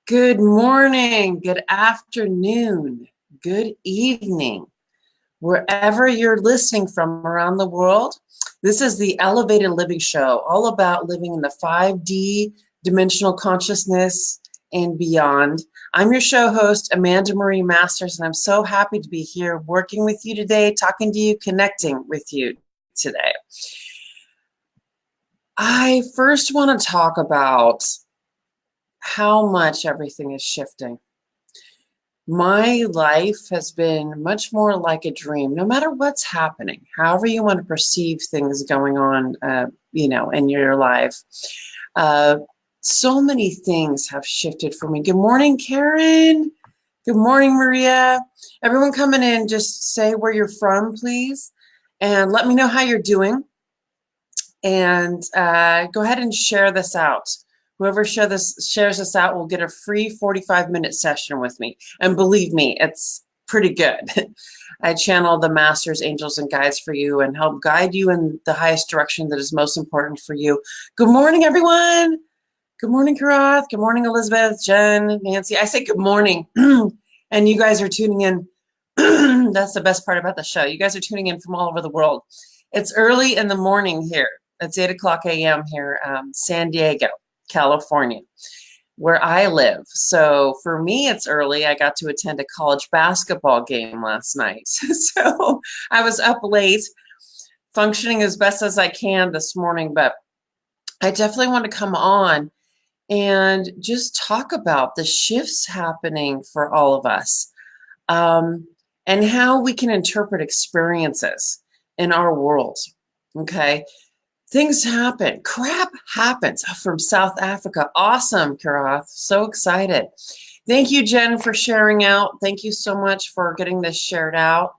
Good morning, good afternoon, good evening, wherever you're listening from around the world. This is the Elevated Living Show, all about living in the 5D dimensional consciousness and beyond. I'm your show host, Amanda Marie Masters, and I'm so happy to be here working with you today, talking to you, connecting with you today. I first want to talk about how much everything is shifting. My life has been much more like a dream, no matter what's happening, however you want to perceive things going on, in your life. So many things have shifted for me. Good morning, Karen. Good morning, Maria. Everyone coming in, just say where you're from, please, and let me know how you're doing. And go ahead and share this out. Whoever shares this out will get a free 45-minute session with me. And believe me, it's pretty good. I channel the masters, angels, and guides for you and help guide you in the highest direction that is most important for you. Good morning, everyone. Good morning, Karath. Good morning, Elizabeth, Jen, Nancy. I say good morning, and you guys are tuning in. That's the best part about the show. You guys are tuning in from all over the world. It's early in the morning here. It's 8 o'clock a.m. here, San Diego, California, where I live. So for me, it's early. I got to attend a college basketball game last night. So I was up late, functioning as best as I can this morning, but I definitely want to come on and just talk about the shifts happening for all of us, and how we can interpret experiences in our world, okay? Things happen. Crap happens from South Africa. Awesome, Karath. So excited. Thank you, Jen, for sharing out. Thank you so much for getting this shared out.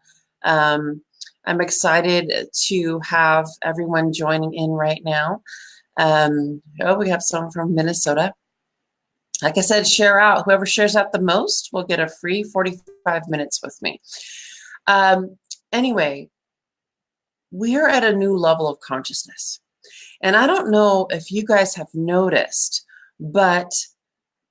I'm excited to have everyone joining in right now. We have someone from Minnesota. Like I said, share out. Whoever shares out the most will get a free 45 minutes with me. Anyway, we are at a new level of consciousness. And I don't know if you guys have noticed, but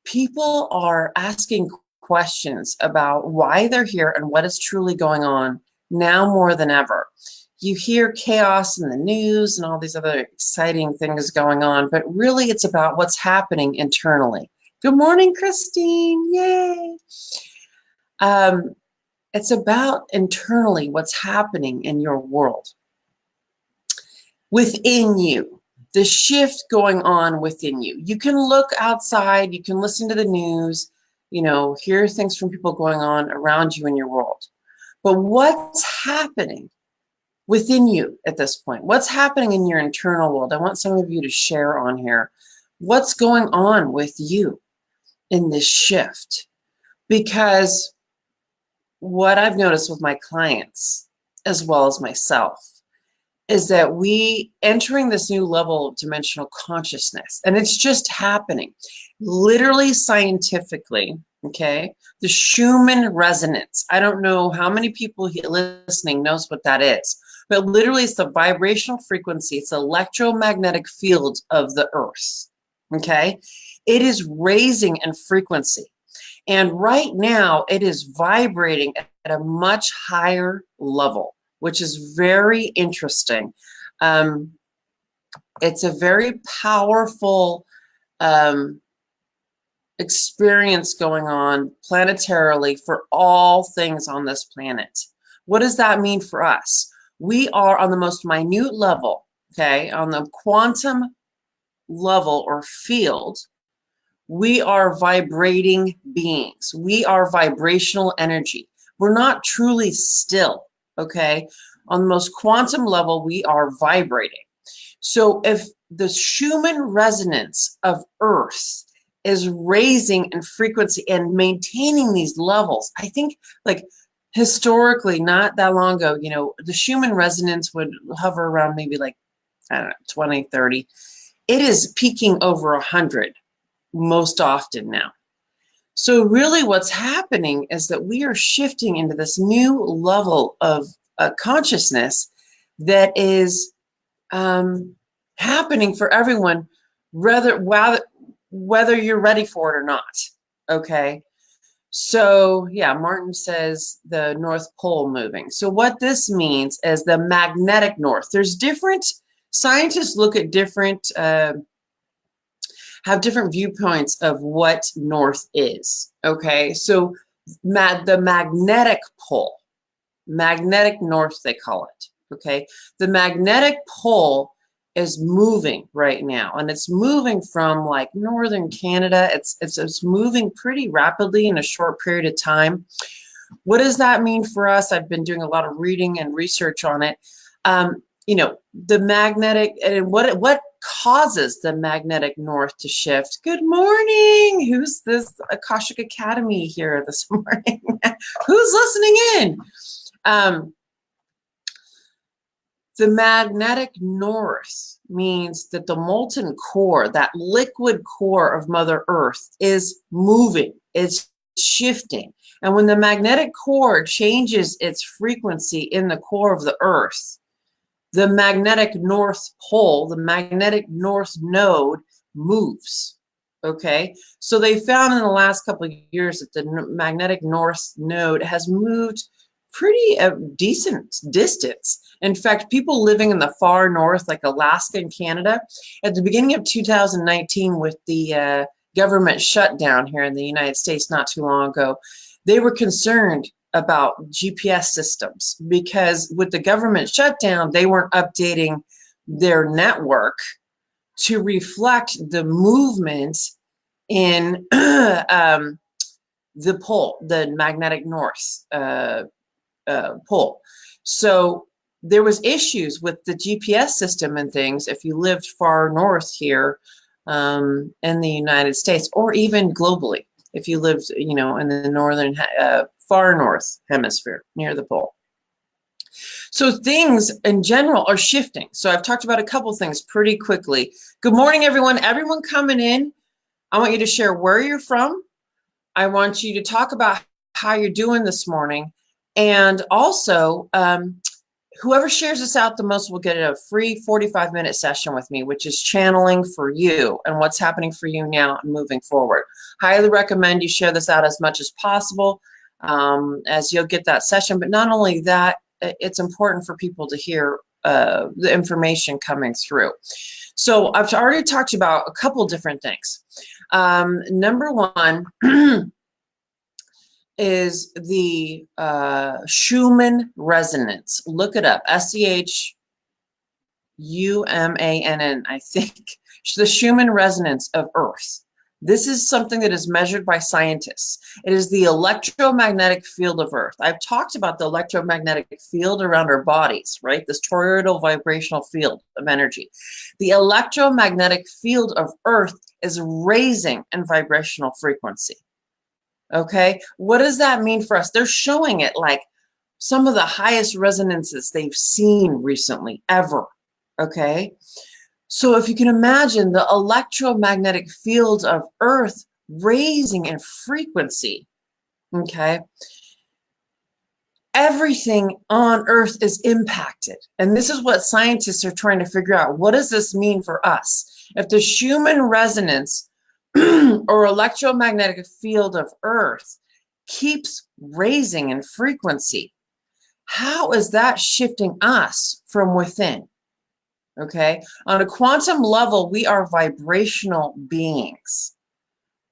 people are asking questions about why they're here and what is truly going on now more than ever. You hear chaos in the news and all these other exciting things going on, but really it's about what's happening internally. Good morning, Christine. Yay. It's about internally what's happening in your world. Within you, the shift going on within you. You can look outside, you can listen to the news, hear things from people going on around you in your world. But what's happening within you at this point? What's happening in your internal world? I want some of you to share on here. What's going on with you in this shift? Because what I've noticed with my clients, as well as myself, is that we entering this new level of dimensional consciousness, and it's just happening. Literally scientifically, okay? The Schumann resonance. I don't know how many people listening knows what that is, but literally it's the vibrational frequency. It's the electromagnetic field of the earth, okay? It is raising in frequency. And right now it is vibrating at a much higher level, which is very interesting. It's a very powerful experience going on planetarily for all things on this planet. What does that mean for us? We are on the most minute level, okay, on the quantum level or field. We are vibrating beings. We are vibrational energy. We're not truly still. Okay, on the most quantum level, we are vibrating. So if the Schumann resonance of Earth is raising in frequency and maintaining these levels, I think like historically, not that long ago, the Schumann resonance would hover around maybe like, I don't know, 20, 30. It is peaking over 100 most often now. So really what's happening is that we are shifting into this new level of consciousness that is happening for everyone, whether you're ready for it or not. Okay. So yeah, Martin says the North Pole moving. So what this means is the magnetic north. There's different, scientists look at different, have different viewpoints of what north is. Okay. So the magnetic pole, magnetic north, they call it. Okay. The magnetic pole is moving right now, and it's moving from like northern Canada. It's moving pretty rapidly in a short period of time. What does that mean for us? I've been doing a lot of reading and research on it. You know, the magnetic, and what causes the magnetic north to shift. Good morning. Who's this Akashic Academy here this morning? Who's listening in? The magnetic north means that the molten core, that liquid core of Mother Earth, is moving, it's shifting. And when the magnetic core changes its frequency in the core of the Earth, the magnetic north pole, the magnetic north node moves. Okay, so they found in the last couple of years that the magnetic north node has moved pretty decent distance. In fact, people living in the far north, like Alaska and Canada, at the beginning of 2019 with the government shutdown here in the United States not too long ago, they were concerned about GPS systems because with the government shutdown, they weren't updating their network to reflect the movement in the pole, the magnetic north pole. So there was issues with the GPS system and things if you lived far north here in the United States, or even globally if you lived, you know, in the northern far north hemisphere near the pole. So things in general are shifting. So I've talked about a couple things pretty quickly. Good morning, everyone. Everyone coming in, I want you to share where you're from. I want you to talk about how you're doing this morning. And also, whoever shares this out the most will get a free 45-minute session with me, which is channeling for you and what's happening for you now and moving forward. Highly recommend you share this out as much as possible, as you'll get that session. But not only that, it's important for people to hear the information coming through. So I've already talked about a couple different things. Number one is the Schumann resonance. Look it up, SCHUMANN, I think. The Schumann resonance of Earth. This is something that is measured by scientists. It is the electromagnetic field of Earth. I've talked about the electromagnetic field around our bodies, right? This toroidal vibrational field of energy. The electromagnetic field of Earth is raising in vibrational frequency. Okay, what does that mean for us? They're showing it like some of the highest resonances they've seen recently ever. Okay, so if you can imagine the electromagnetic fields of Earth raising in frequency, okay, everything on Earth is impacted. And this is what scientists are trying to figure out. What does this mean for us? If the Schumann resonance or electromagnetic field of Earth keeps raising in frequency, how is that shifting us from within? Okay, on a quantum level, we are vibrational beings.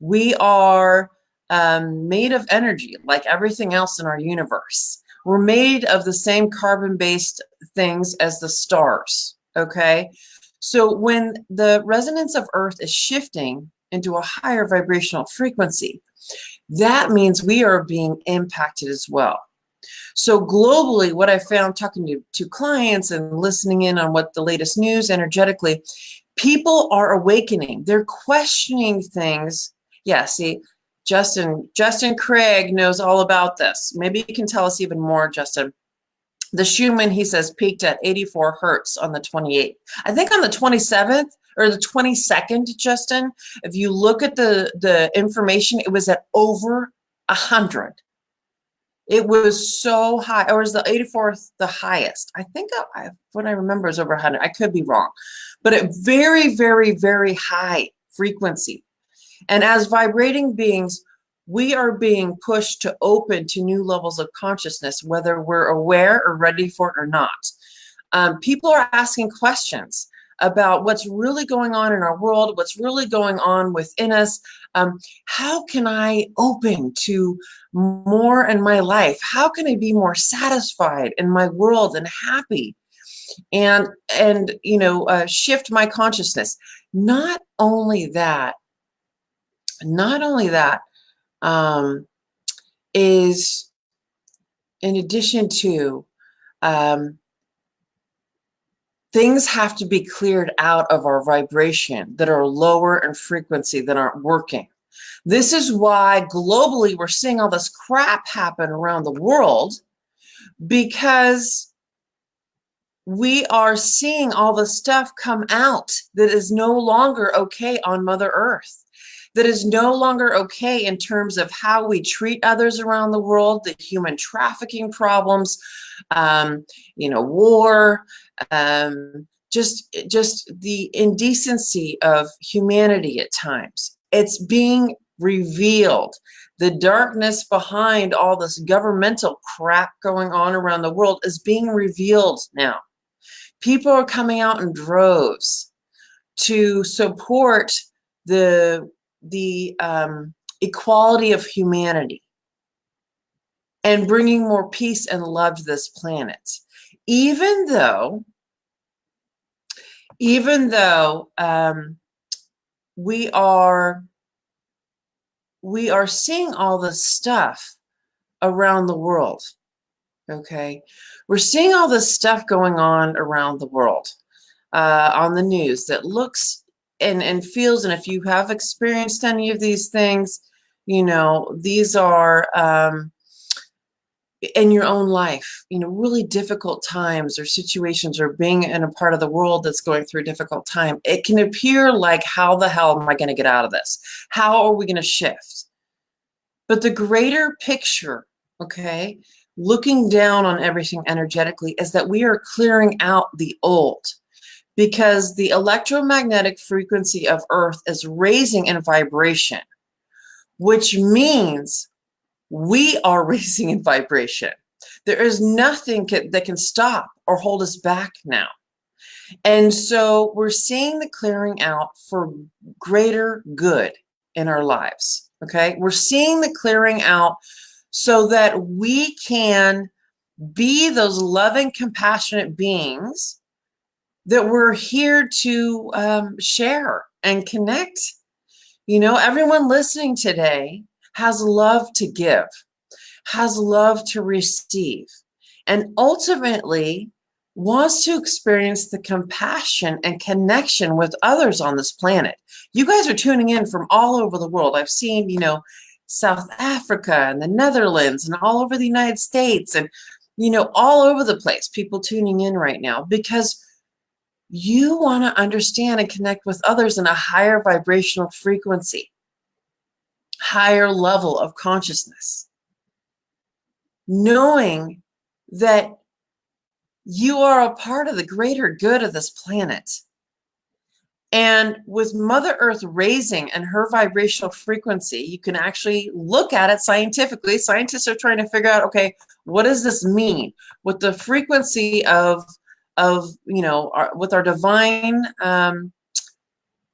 We are made of energy like everything else in our universe. We're made of the same carbon-based things as the stars. Okay, so when the resonance of Earth is shifting into a higher vibrational frequency, that means we are being impacted as well. So globally, what I found talking to clients and listening in on what the latest news energetically, people are awakening. They're questioning things. Yeah, see, Justin Craig knows all about this. Maybe you can tell us even more, Justin. The Schumann, he says, peaked at 84 hertz on the 28th. I think on the 27th or the 22nd, Justin, if you look at the information, it was at over 100. It was so high, or was the 84th the highest? I think what I remember is over 100. I could be wrong, but at very, very, very high frequency. And as vibrating beings, We are being pushed to open to new levels of consciousness, whether we're aware or ready for it or not. People are asking questions about what's really going on in our world, what's really going on within us. How can I open to more in my life? How can I be more satisfied in my world and happy? And shift my consciousness. Not only that, um, is in addition to things have to be cleared out of our vibration that are lower in frequency, that aren't working. This is why globally we're seeing all this crap happen around the world, because we are seeing all the stuff come out that is no longer okay on Mother Earth, that is no longer okay in terms of how we treat others around the world, the human trafficking problems, war, just the indecency of humanity at times. It's being revealed. The darkness behind all this governmental crap going on around the world is being revealed now. People are coming out in droves to support the equality of humanity and bringing more peace and love to this planet. Even though we are seeing all this stuff around the world. Okay, we're seeing all this stuff going on around the world on the news that looks and feels, and if you have experienced any of these things, these are in your own life, really difficult times or situations, or being in a part of the world that's going through a difficult time. It can appear like, how the hell am I going to get out of this? How are we going to shift? But the greater picture, okay, looking down on everything energetically, is that we are clearing out the old, because the electromagnetic frequency of Earth is raising in vibration, which means we are raising in vibration. There is nothing that can stop or hold us back now. And so we're seeing the clearing out for greater good in our lives. Okay, we're seeing the clearing out so that we can be those loving, compassionate beings that we're here to share and connect. Everyone listening today has love to give, has love to receive, and ultimately wants to experience the compassion and connection with others on this planet. You guys are tuning in from all over the world. I've seen, South Africa and the Netherlands and all over the United States, and, all over the place, people tuning in right now, because you want to understand and connect with others in a higher vibrational frequency, higher level of consciousness, knowing that you are a part of the greater good of this planet. And with Mother Earth raising and her vibrational frequency, you can actually look at it scientifically. Scientists are trying to figure out, okay, what does this mean? With the frequency with our divine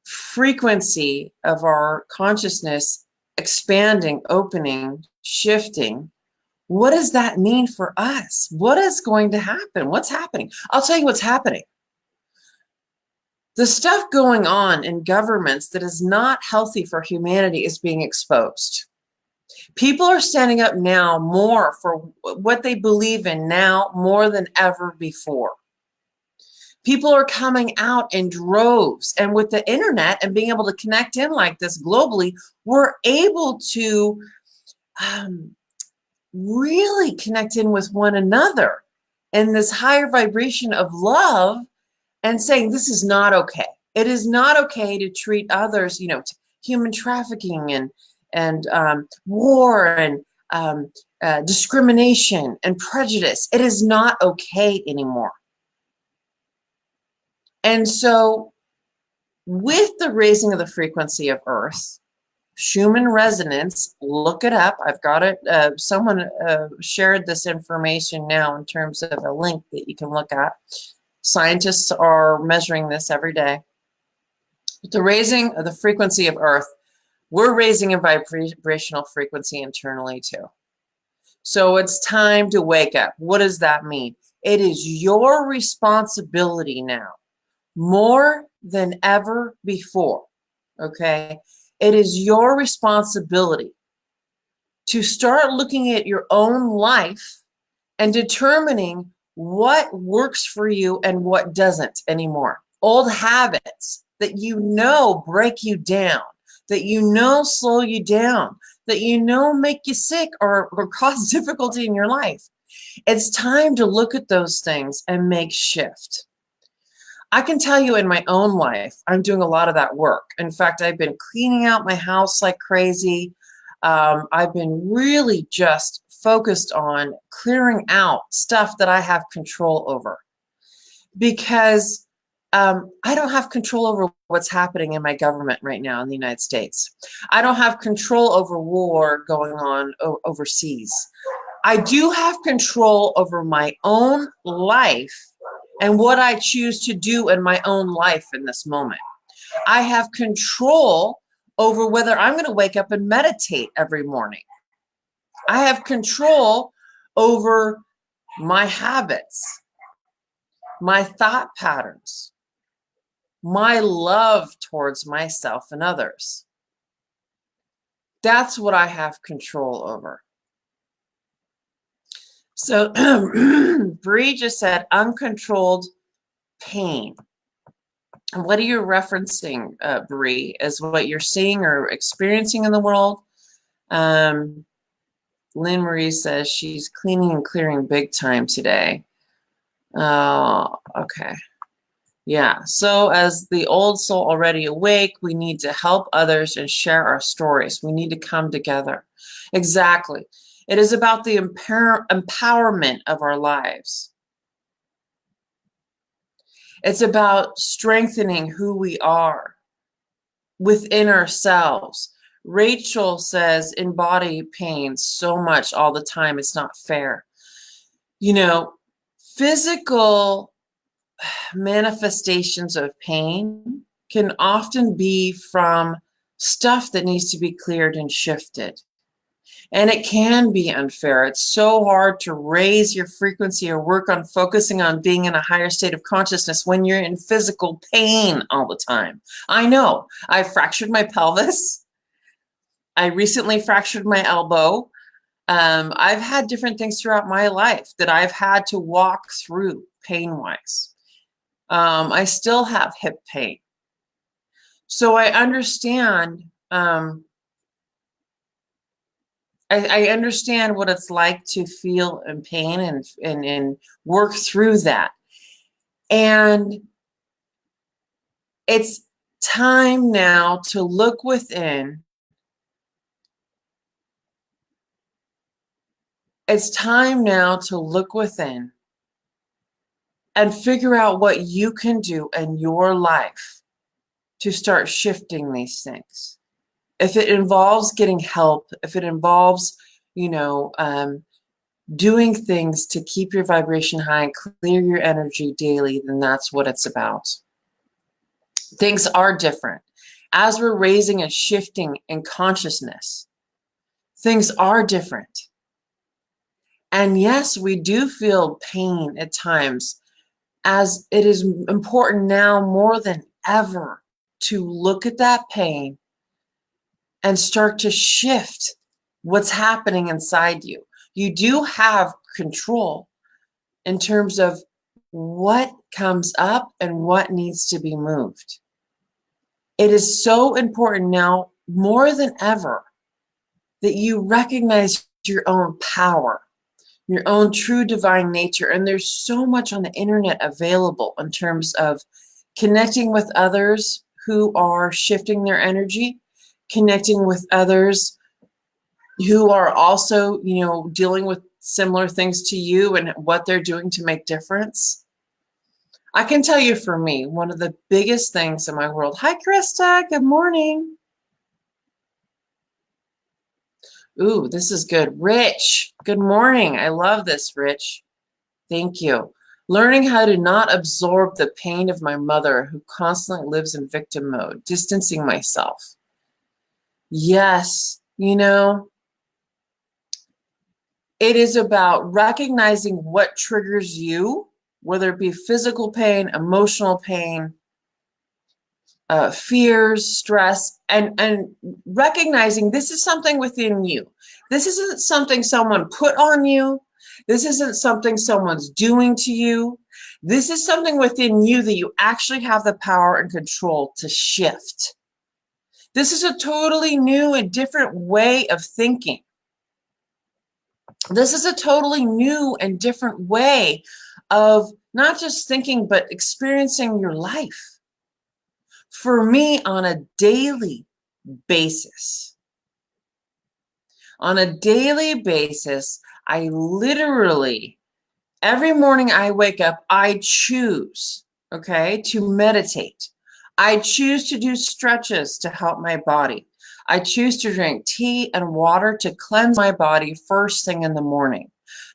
frequency of our consciousness expanding, opening, shifting, what does that mean for us? What is going to happen? What's happening? I'll tell you what's happening. The stuff going on in governments that is not healthy for humanity is being exposed. People are standing up now more for what they believe in now more than ever before. People are coming out in droves, and with the internet and being able to connect in like this globally, we're able to really connect in with one another in this higher vibration of love, and saying this is not okay. It is not okay to treat others, human trafficking and war and discrimination and prejudice. It is not okay anymore. And so with the raising of the frequency of Earth, Schumann resonance, look it up. I've got it. Someone shared this information now in terms of a link that you can look at. Scientists are measuring this every day. The raising of the frequency of Earth, we're raising a vibrational frequency internally too. So it's time to wake up. What does that mean? It is your responsibility now, more than ever before, okay? It is your responsibility to start looking at your own life and determining what works for you and what doesn't anymore. Old habits that you know break you down, that you know slow you down, that you know make you sick or cause difficulty in your life. It's time to look at those things and make shift. I can tell you in my own life, I'm doing a lot of that work. In fact, I've been cleaning out my house like crazy. I've been really just focused on clearing out stuff that I have control over, because I don't have control over what's happening in my government right now in the United States. I don't have control over war going on overseas. I do have control over my own life and what I choose to do in my own life in this moment. I have control over whether I'm going to wake up and meditate every morning. I have control over my habits, my thought patterns, my love towards myself and others. That's what I have control over. So Bree just said uncontrolled pain. And what are you referencing, Bree, is what you're seeing or experiencing in the world? Lynn Marie says she's cleaning and clearing big time today. Oh, okay. Yeah, so as the old soul already awake, we need to help others and share our stories. We need to come together. Exactly. It is about the empowerment of our lives. It's about strengthening who we are within ourselves. Rachel says in body pain so much all the time, it's not fair. You know, physical manifestations of pain can often be from stuff that needs to be cleared and shifted. And it can be unfair. It's so hard to raise your frequency or work on focusing on being in a higher state of consciousness when you're in physical pain all the time. I know. I fractured my pelvis. I recently fractured my elbow. I've had different things throughout my life that I've had to walk through pain-wise. I still have hip pain. So I understand I understand what it's like to feel in pain and work through that. And it's time now to look within. It's time now to look within and figure out what you can do in your life to start shifting these things. If it involves getting help, if it involves, you know, doing things to keep your vibration high and clear your energy daily, then that's what it's about. Things are different. As we're raising and shifting in consciousness, things are different. And yes, we do feel pain at times, as it is important now more than ever to look at that pain and start to shift what's happening inside you. You do have control in terms of what comes up and what needs to be moved. It is so important now, more than ever, that you recognize your own power, your own true divine nature. And there's so much on the internet available in terms of connecting with others who are shifting their energy, connecting with others who are also, you know, dealing with similar things to you and what they're doing to make difference. I can tell you, for me, one of the biggest things in my world. Hi, Krista. Good morning. Ooh, this is good. Rich, good morning. I love this, Rich. Thank you. Learning how to not absorb the pain of my mother who constantly lives in victim mode, distancing myself. Yes, it is about recognizing what triggers you, whether it be physical pain, emotional pain, fears, stress, and recognizing this is something within you. This isn't something someone put on you. This isn't something someone's doing to you. This is something within you that you actually have the power and control to shift. This is a totally new and different way of thinking. This is a totally new and different way of not just thinking, but experiencing your life. For me, on a daily basis, I literally, every morning I wake up, I choose, to meditate. I choose to do stretches to help my body. I choose to drink tea and water to cleanse my body first thing in the morning.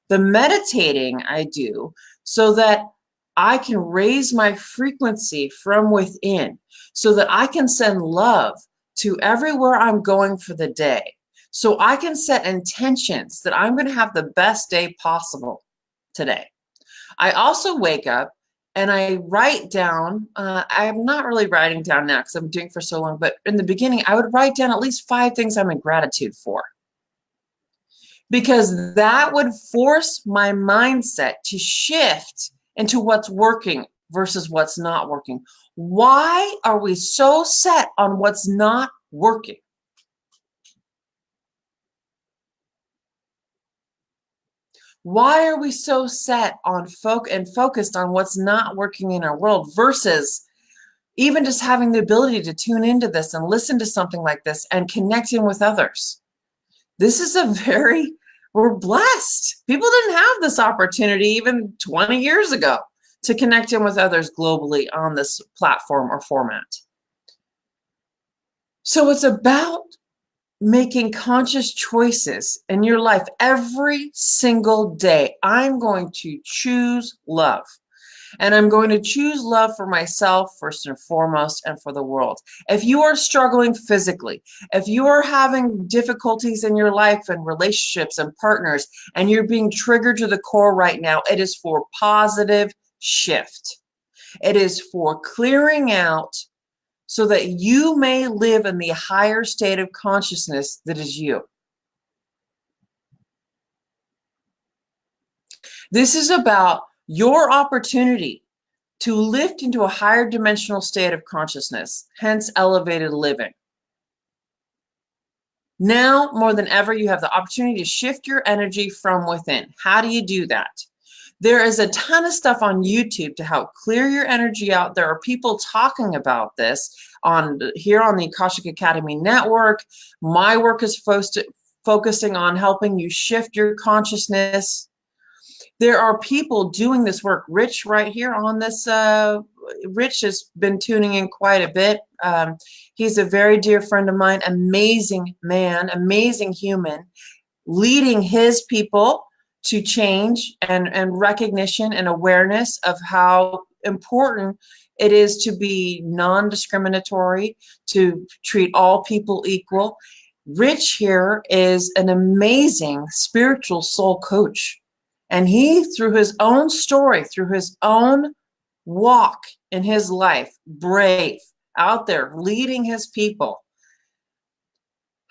The meditating I do so that I can raise my frequency from within, so that I can send love to everywhere I'm going for the day. So I can set intentions that I'm going to have the best day possible today. I also wake up and I write down, I'm not really writing down now because I'm doing it for so long, but in the beginning, I would write down at least 5 things I'm in gratitude for, because that would force my mindset to shift into what's working versus what's not working. Why are we so set on what's not working? Why are we so set on focused on what's not working in our world versus even just having the ability to tune into this and listen to something like this and connecting with others? This is we're blessed. People didn't have this opportunity even 20 years ago to connect in with others globally on this platform or format. So it's about making conscious choices in your life every single day. I'm going to choose love. And I'm going to choose love for myself first and foremost, and for the world. If you are struggling physically, if you are having difficulties in your life and relationships and partners, and you're being triggered to the core right now, it is for positive shift. It is for clearing out so that you may live in the higher state of consciousness that is you. This is about your opportunity to lift into a higher dimensional state of consciousness, hence elevated living. Now, more than ever, you have the opportunity to shift your energy from within. How do you do that? There is a ton of stuff on YouTube to help clear your energy out. There are people talking about this here on the Akashic Academy Network. My work is focusing on helping you shift your consciousness. There are people doing this work. Rich right here on this, Rich has been tuning in quite a bit. He's a very dear friend of mine, amazing man, amazing human, leading his people to change and recognition and awareness of how important it is to be non-discriminatory, to treat all people equal. Rich here is an amazing spiritual soul coach. And he, through his own story, through his own walk in his life, brave, out there leading his people,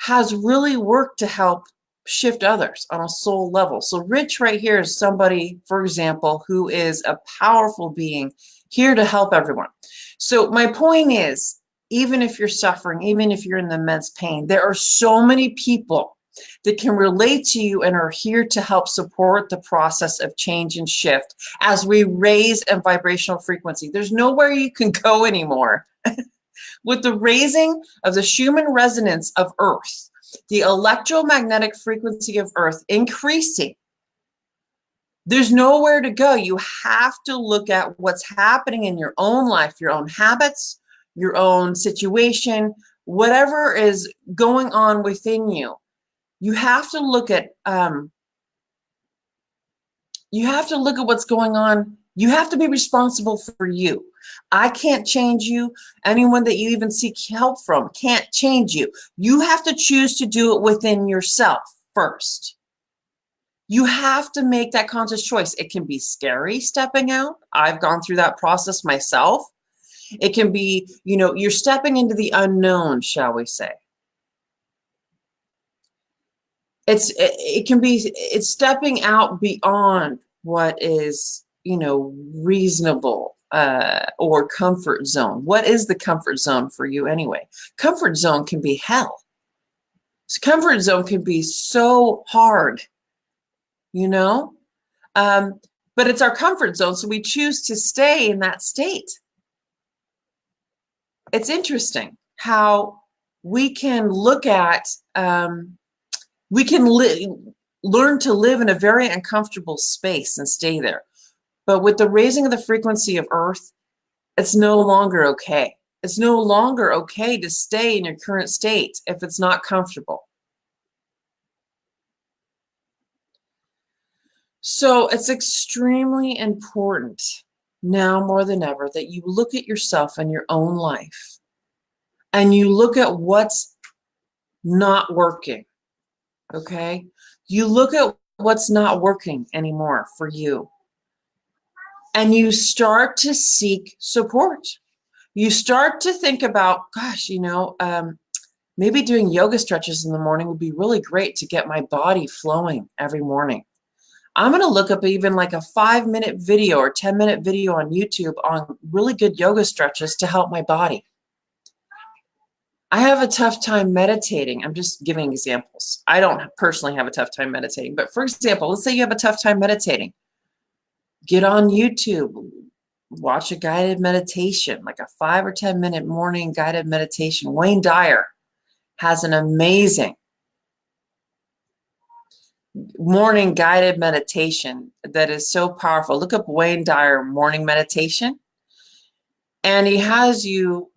has really worked to help shift others on a soul level. So Rich right here is somebody, for example, who is a powerful being here to help everyone. So my point is, even if you're suffering, even if you're in immense pain, there are so many people that can relate to you and are here to help support the process of change and shift as we raise a vibrational frequency. There's nowhere you can go anymore. With the raising of the Schumann resonance of Earth, the electromagnetic frequency of Earth increasing, there's nowhere to go. You have to look at what's happening in your own life, your own habits, your own situation, whatever is going on within you. You have to look at what's going on. You have to be responsible for you. I can't change you. Anyone that you even seek help from can't change you. You have to choose to do it within yourself first. You have to make that conscious choice. It can be scary stepping out. I've gone through that process myself. It can be, you're stepping into the unknown, shall we say. It's stepping out beyond what is, reasonable or comfort zone. What is the comfort zone for you anyway? Comfort zone can be hell. Comfort zone can be so hard, but it's our comfort zone, so we choose to stay in that state. It's interesting how we can look at, we can learn to live in a very uncomfortable space and stay there. But with the raising of the frequency of Earth, it's no longer okay. It's no longer okay to stay in your current state if it's not comfortable. So it's extremely important now more than ever that you look at yourself and your own life and you look at what's not working, okay? You look at what's not working anymore for you and you start to seek support. You start to think about, gosh, maybe doing yoga stretches in the morning would be really great to get my body flowing every morning. I'm going to look up even like a 5-minute video or 10-minute video on YouTube on really good yoga stretches to help my body. I have a tough time meditating. I'm just giving examples. I don't personally have a tough time meditating, but for example, let's say you have a tough time meditating. Get on YouTube, watch a guided meditation, like a 5 or 10-minute morning guided meditation. Wayne Dyer has an amazing morning guided meditation that is so powerful. Look up Wayne Dyer morning meditation, and he has you,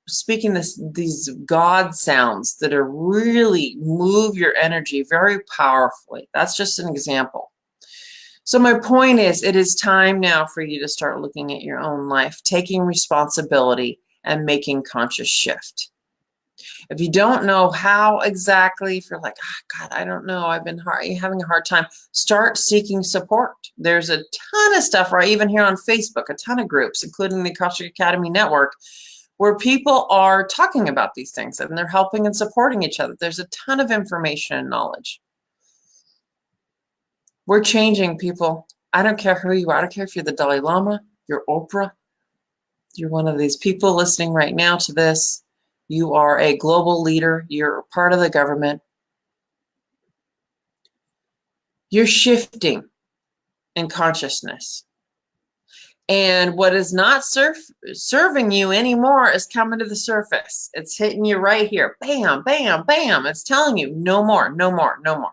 speaking these God sounds that are really move your energy very powerfully. That's just an example. So my point is, it is time now for you to start looking at your own life, taking responsibility and making conscious shift. If you don't know how exactly, if you're like, God, I don't know, I've been having a hard time, start seeking support. There's a ton of stuff, right? Even here on Facebook, a ton of groups, including the Akashic Academy Network, where people are talking about these things and they're helping and supporting each other. There's a ton of information and knowledge. We're changing, people. I don't care who you are. I don't care if you're the Dalai Lama, you're Oprah, you're one of these people listening right now to this. You are a global leader. You're part of the government. You're shifting in consciousness. And what is not serving you anymore is coming to the surface. It's hitting you right here. Bam, bam, bam. It's telling you no more, no more, no more.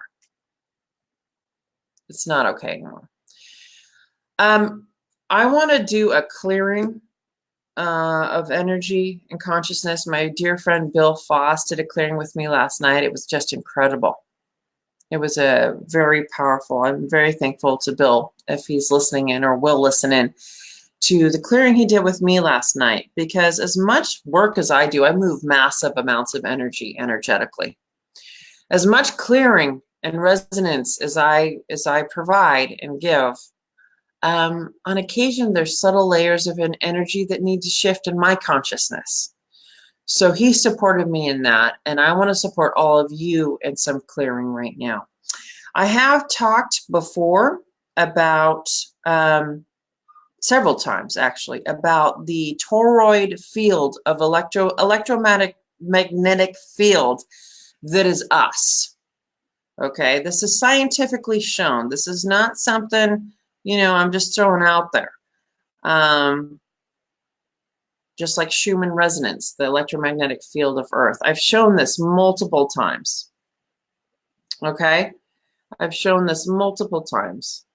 It's not okay anymore. I want to do a clearing of energy and consciousness. My dear friend Bill Foss did a clearing with me last night. It was just incredible. It was a very powerful. I'm very thankful to Bill if he's listening in or will listen in to the clearing he did with me last night, because as much work as I do, I move massive amounts of energy energetically. As much clearing and resonance as I provide and give, on occasion, there's subtle layers of an energy that need to shift in my consciousness. So he supported me in that, and I want to support all of you in some clearing right now. I have talked before about, several times actually, about the toroid field of electromagnetic field that is us. Okay, this is scientifically shown. This is not something, I'm just throwing out there. Just like Schumann resonance, the electromagnetic field of Earth. I've shown this multiple times. Okay? I've shown this multiple times.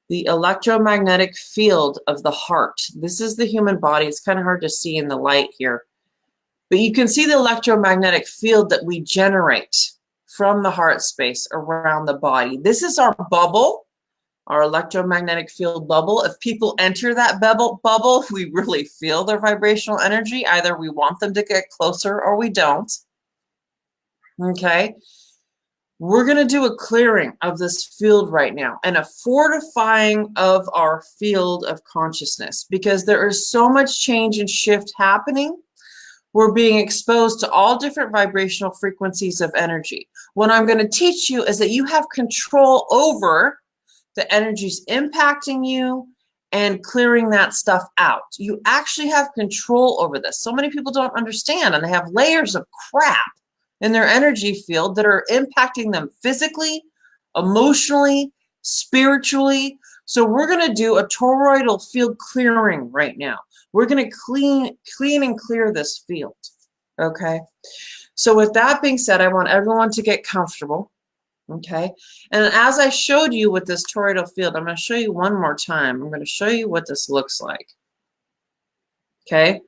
The electromagnetic field of the heart. This is the human body. It's kind of hard to see in the light here. But you can see the electromagnetic field that we generate from the heart space around the body. This is our bubble, our electromagnetic field bubble. If people enter that bubble, we really feel their vibrational energy. Either we want them to get closer or we don't. Okay. We're going to do a clearing of this field right now and a fortifying of our field of consciousness, because there is so much change and shift happening. We're being exposed to all different vibrational frequencies of energy. What I'm going to teach you is that you have control over the energies impacting you and clearing that stuff out. You actually have control over this. So many people don't understand, and they have layers of crap in their energy field that are impacting them physically, emotionally, spiritually. So we're going to do a toroidal field clearing right now. We're going to clean and clear this field. Okay. So with that being said, I want everyone to get comfortable. Okay. And as I showed you with this toroidal field, I'm going to show you one more time. I'm going to show you what this looks like. Okay.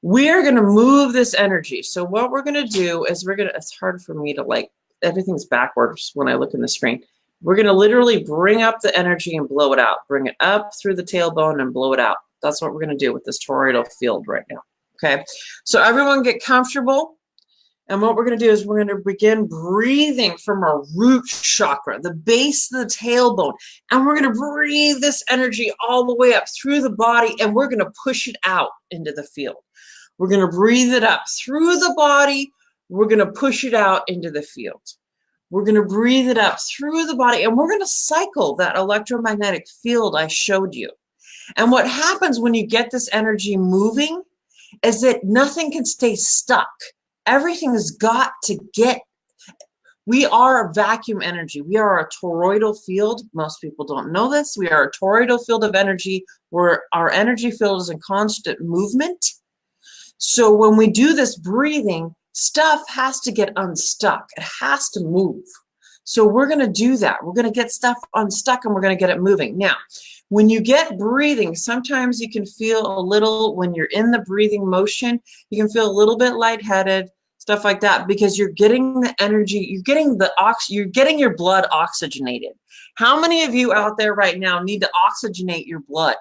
We are going to move this energy. So what we're going to do is it's hard for me to everything's backwards when I look in the screen. We're going to literally bring up the energy and blow it out. Bring it up through the tailbone and blow it out. That's what we're going to do with this toroidal field right now. Okay. So everyone get comfortable. And what we're going to do is we're going to begin breathing from our root chakra, the base of the tailbone. And we're going to breathe this energy all the way up through the body, and we're going to push it out into the field. We're going to breathe it up through the body. We're going to push it out into the field. We're going to breathe it up through the body, and we're going to cycle that electromagnetic field I showed you. And what happens when you get this energy moving is that nothing can stay stuck. Everything has got to get. We are a vacuum energy. We are a toroidal field. Most people don't know this. We are a toroidal field of energy where our energy field is in constant movement. So when we do this breathing, stuff has to get unstuck. It has to move. So we're going to do that. We're going to get stuff unstuck and we're going to get it moving. Now, when you get breathing, sometimes you can feel a little, when you're in the breathing motion, you can feel a little bit lightheaded, stuff like that, because you're getting the energy, you're getting your blood oxygenated. How many of you out there right now need to oxygenate your blood?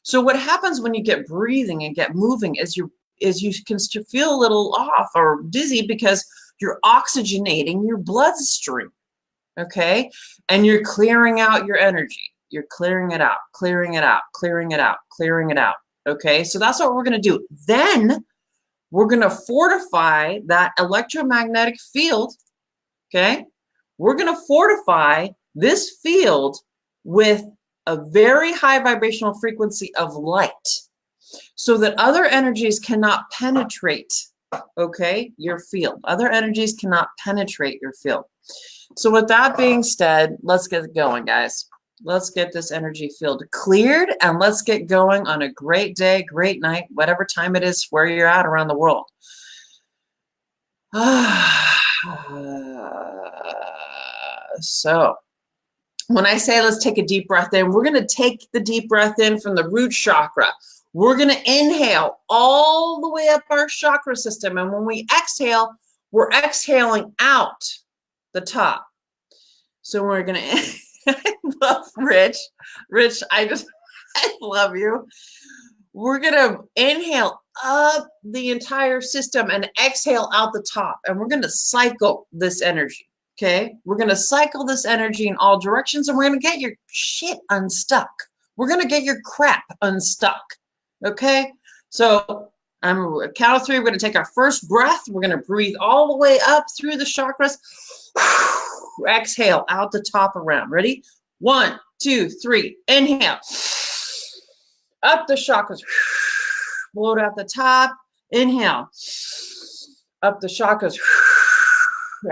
So what happens when you get breathing and get moving is you can feel a little off or dizzy because you're oxygenating your bloodstream, okay? And you're clearing out your energy. You're clearing it out, clearing it out, clearing it out, clearing it out, okay? So that's what we're going to do. Then we're going to fortify that electromagnetic field, okay? We're going to fortify this field with a very high vibrational frequency of light so that other energies cannot penetrate, okay, your field. Other energies cannot penetrate your field. So with that being said, let's get going, guys. Let's get this energy field cleared and let's get going on a great day, great night, whatever time it is where you're at around the world. So when I say let's take a deep breath in, we're going to take the deep breath in from the root chakra. We're going to inhale all the way up our chakra system. And when we exhale, we're exhaling out the top. So we're going to... I love Rich. Rich, I love you. We're going to inhale up the entire system and exhale out the top. And we're going to cycle this energy, okay? We're going to cycle this energy in all directions, and we're going to get your shit unstuck. We're going to get your crap unstuck, okay? So I'm going to count of three. We're going to take our first breath. We're going to breathe all the way up through the chakras. Exhale out the top around. Ready? 1, 2, 3. Inhale. Up the chakras. Blow it out the top. Inhale. Up the chakras.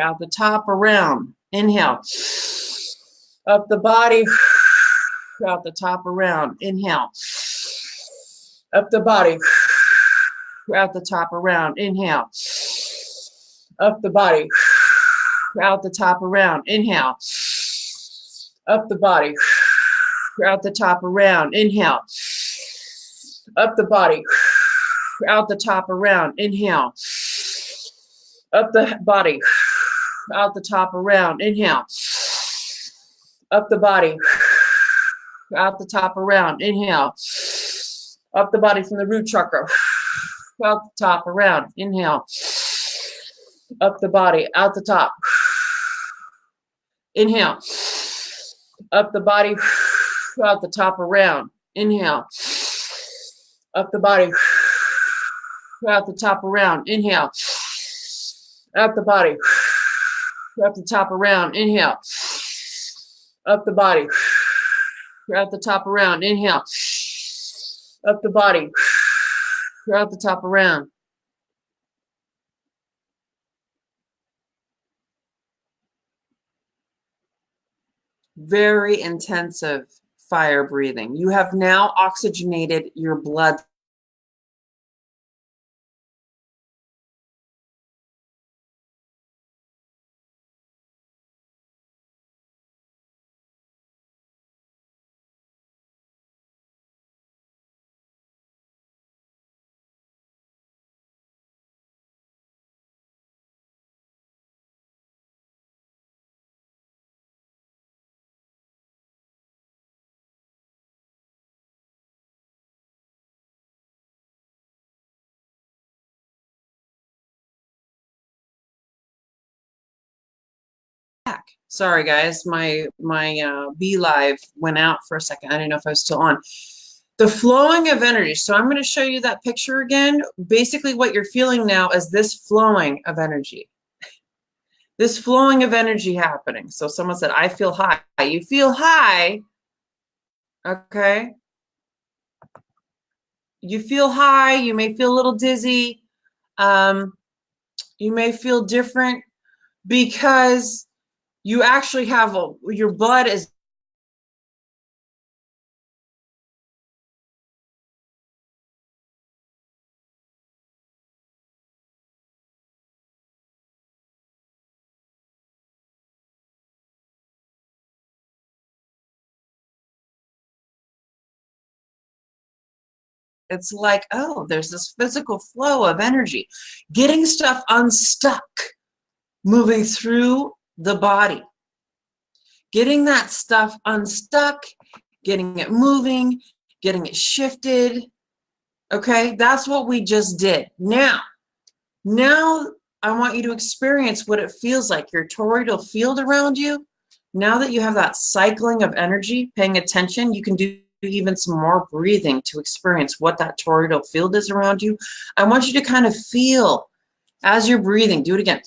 Out the top around. Inhale. Up the body. Out the top around. Inhale. Up the body. Out the top around. Inhale. Up the body. Out the top around. Inhale. Up the body. Out the top around. Inhale. Up the body. Out the top around. Inhale. Up the body. out the top around. Inhale. Up the body. Out the top around. Inhale. Up the body from the root chakra. Out the top around. Inhale. Up the body. Out the top. Inhale. Up the body. Out the top around. Inhale. Up the body. Out the top around. Inhale. Up the body. Up the top around. Inhale. Up the body. Out the top around. Inhale. Up the body. Out the top around. Very intensive fire breathing. You have now oxygenated your blood. Sorry guys, my Be Live went out for a second. I didn't know if I was still on. The flowing of energy. So I'm going to show you that picture again. Basically what you're feeling now is this flowing of energy. This flowing of energy happening. So someone said, I feel high. You feel high. Okay. You feel high. You may feel a little dizzy. You may feel different because you actually have your blood is it's like, oh, there's this physical flow of energy, getting stuff unstuck, moving through the body, getting that stuff unstuck, getting it moving, getting it shifted. Okay, that's what we just did. Now I want you to experience what it feels like, your toroidal field around you. Now that you have that cycling of energy, paying attention, you can do even some more breathing to experience what that toroidal field is around you. I want you to kind of feel as you're breathing. Do it again.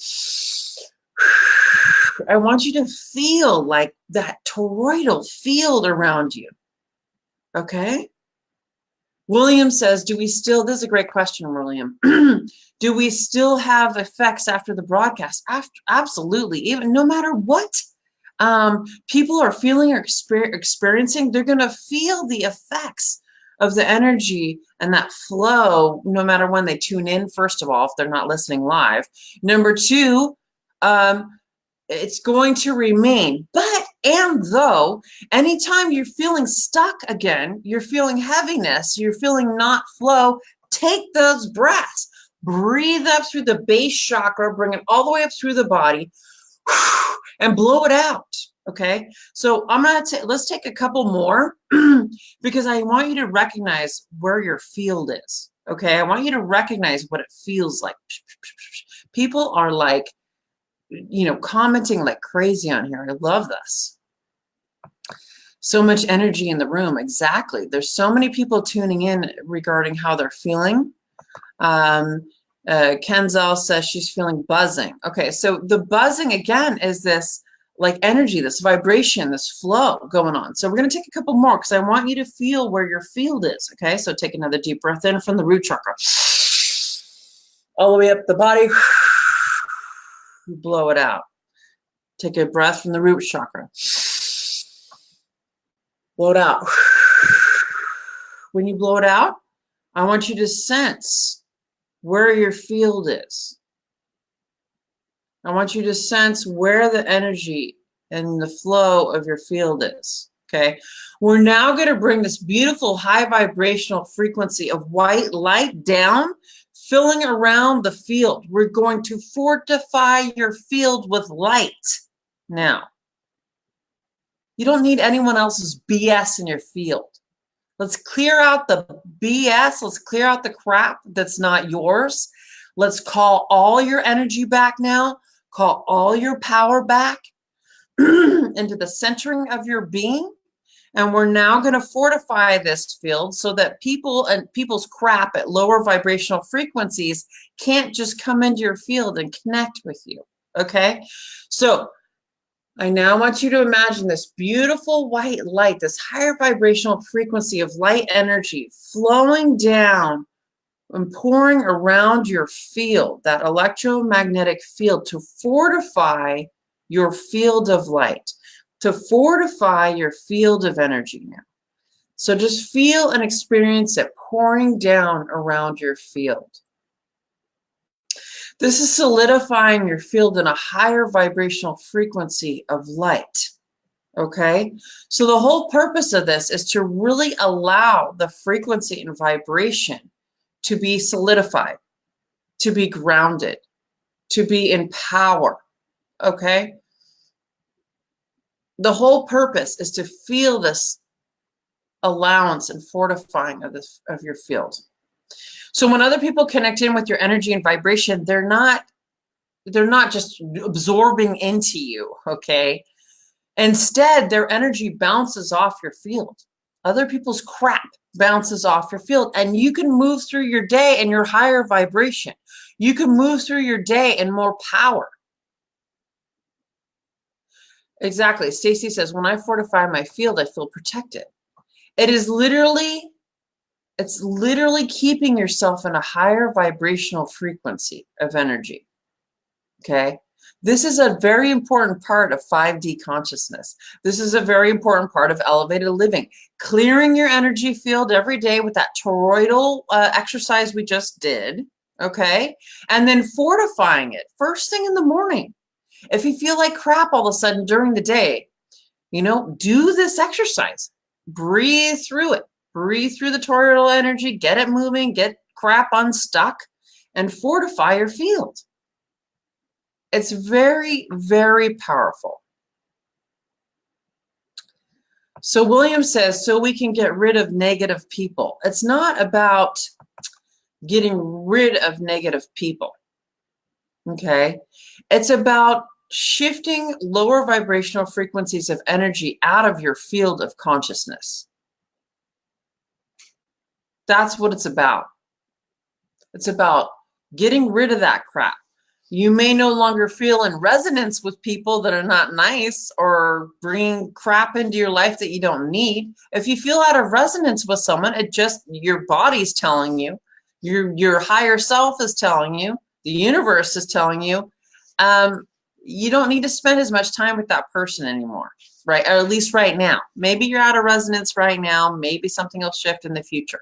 I want you to feel like that toroidal field around you. Okay? William says, do we still, this is a great question, William. Do we still have effects after the broadcast? Absolutely. Even no matter what people are feeling or experiencing, they're going to feel the effects of the energy and that flow no matter when they tune in, first of all, if they're not listening live. Number two, it's going to remain. And though, anytime you're feeling stuck again, you're feeling heaviness, you're feeling not flow, take those breaths. Breathe up through the base chakra, bring it all the way up through the body, and blow it out. Okay, so let's take a couple more because I want you to recognize where your field is. Okay, I want you to recognize what it feels like. People are like, commenting like crazy on here. I love this. So much energy in the room. Exactly. There's so many people tuning in regarding how they're feeling. Kenzel says she's feeling buzzing. Okay, so the buzzing again is this like energy, this vibration, this flow going on. So we're going to take a couple more because I want you to feel where your field is. Okay, so take another deep breath in from the root chakra. All the way up the body. Blow it out. Take a breath from the root chakra. Blow it out. When you blow it out, I want you to sense where your field is. I want you to sense where the energy and the flow of your field is. Okay. We're now going to bring this beautiful high vibrational frequency of white light down filling around the field. We're going to fortify your field with light. Now, you don't need anyone else's BS in your field. Let's clear out the BS. Let's clear out the crap that's not yours. Let's call all your energy back now. Call all your power back into the centering of your being. And we're now going to fortify this field so that people and people's crap at lower vibrational frequencies can't just come into your field and connect with you. Okay? So I now want you to imagine this beautiful white light, this higher vibrational frequency of light energy flowing down and pouring around your field, that electromagnetic field, to fortify your field of light, to fortify your field of energy now. So just feel and experience it pouring down around your field. This is solidifying your field in a higher vibrational frequency of light. Okay? So the whole purpose of this is to really allow the frequency and vibration to be solidified, to be grounded, to be in power. Okay? The whole purpose is to feel this allowance and fortifying of your field. So when other people connect in with your energy and vibration, they're not just absorbing into you, okay? Instead, their energy bounces off your field. Other people's crap bounces off your field, and you can move through your day in your higher vibration. You can move through your day in more power. Exactly. Stacy says, when I fortify my field, I feel protected. It's literally keeping yourself in a higher vibrational frequency of energy. Okay? This is a very important part of 5D consciousness. This is a very important part of elevated living. Clearing your energy field every day with that toroidal exercise we just did, okay? And then fortifying it first thing in the morning. If you feel like crap all of a sudden during the day, do this exercise. Breathe through it. Breathe through the toroidal energy, get it moving, get crap unstuck, and fortify your field. It's very, very powerful. So William says, so we can get rid of negative people. It's not about getting rid of negative people, okay? It's about shifting lower vibrational frequencies of energy out of your field of consciousness. That's what it's about. It's about getting rid of that crap. You may no longer feel in resonance with people that are not nice or bring crap into your life that you don't need. If you feel out of resonance with someone, your body's telling you, your higher self is telling you, the universe is telling you, you don't need to spend as much time with that person anymore, right? Or at least right now. Maybe you're out of resonance right now. Maybe something will shift in the future.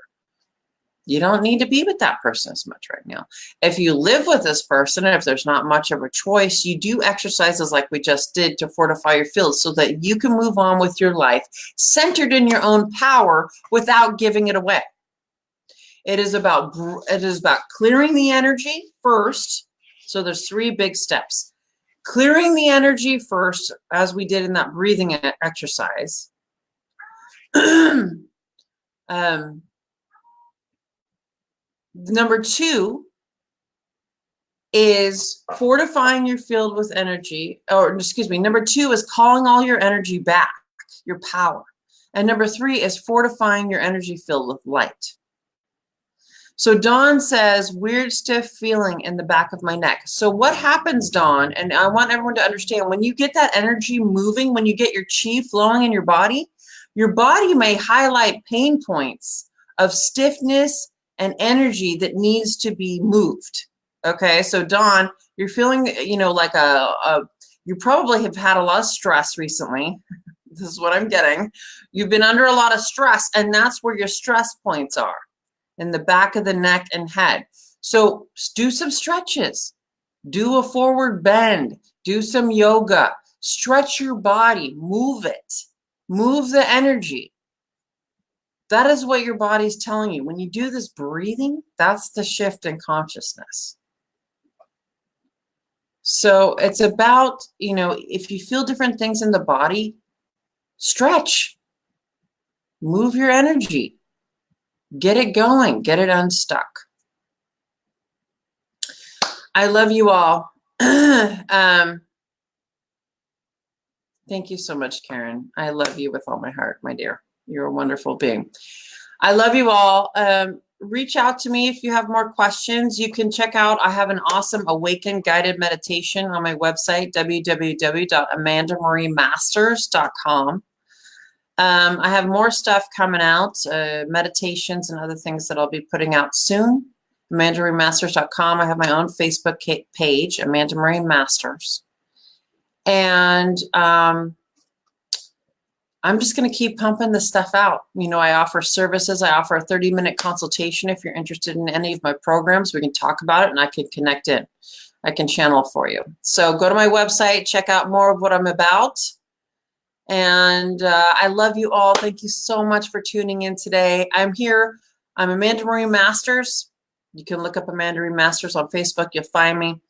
You don't need to be with that person as much right now. If you live with this person, and if there's not much of a choice, you do exercises like we just did to fortify your field so that you can move on with your life centered in your own power without giving it away. It is about clearing the energy first. So there's 3 big steps. Clearing the energy first, as we did in that breathing exercise. Number 2 is fortifying your field with energy, number 2 is calling all your energy back, your power. And number 3 is fortifying your energy field with light. So Dawn says, weird stiff feeling in the back of my neck. So what happens, Dawn, and I want everyone to understand, when you get that energy moving, when you get your chi flowing in your body may highlight pain points of stiffness and energy that needs to be moved. Okay, so Dawn, you're feeling, like you probably have had a lot of stress recently. This is what I'm getting. You've been under a lot of stress, and that's where your stress points are, in the back of the neck and head. So do some stretches. Do a forward bend. Do some yoga. Stretch your body. Move it. Move the energy. That is what your body's telling you. When you do this breathing, that's the shift in consciousness. So it's about, if you feel different things in the body, stretch, move your energy, get it going, get it unstuck. I love you all. Thank you so much, Karen. I love you with all my heart, my dear. You're a wonderful being. I love you all. Reach out to me if you have more questions. You can check out, I have an awesome Awaken guided meditation on my website, www.amandamariemasters.com. I have more stuff coming out, meditations and other things that I'll be putting out soon. AmandaMarieMasters.com. I have my own Facebook page, Amanda Marie Masters. And I'm just going to keep pumping this stuff out. I offer services. I offer a 30-minute consultation. If you're interested in any of my programs, we can talk about it and I can connect in. I can channel for you. So go to my website, check out more of what I'm about. And I love you all. Thank you so much for tuning in today. I'm here. I'm Amanda Marie Masters. You can look up Amanda Marie Masters on Facebook. You'll find me.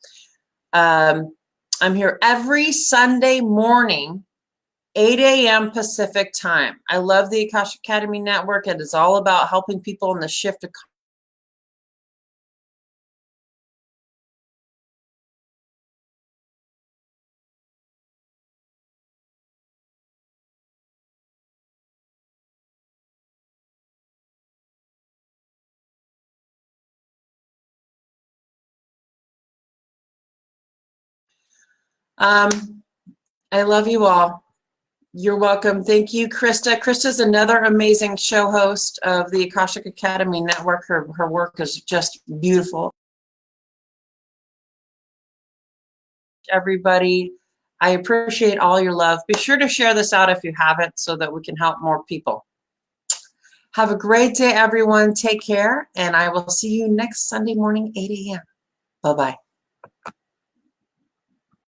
I'm here every Sunday morning, 8 a.m. Pacific time. I love the Akashic Academy Network. It is all about helping people in the shift of I love you all. You're welcome. Thank you, Krista. Krista's another amazing show host of the Akashic Academy Network. Her work is just beautiful. Everybody, I appreciate all your love. Be sure to share this out if you haven't so that we can help more people. Have a great day, everyone. Take care, and I will see you next Sunday morning, 8 a.m. Bye-bye.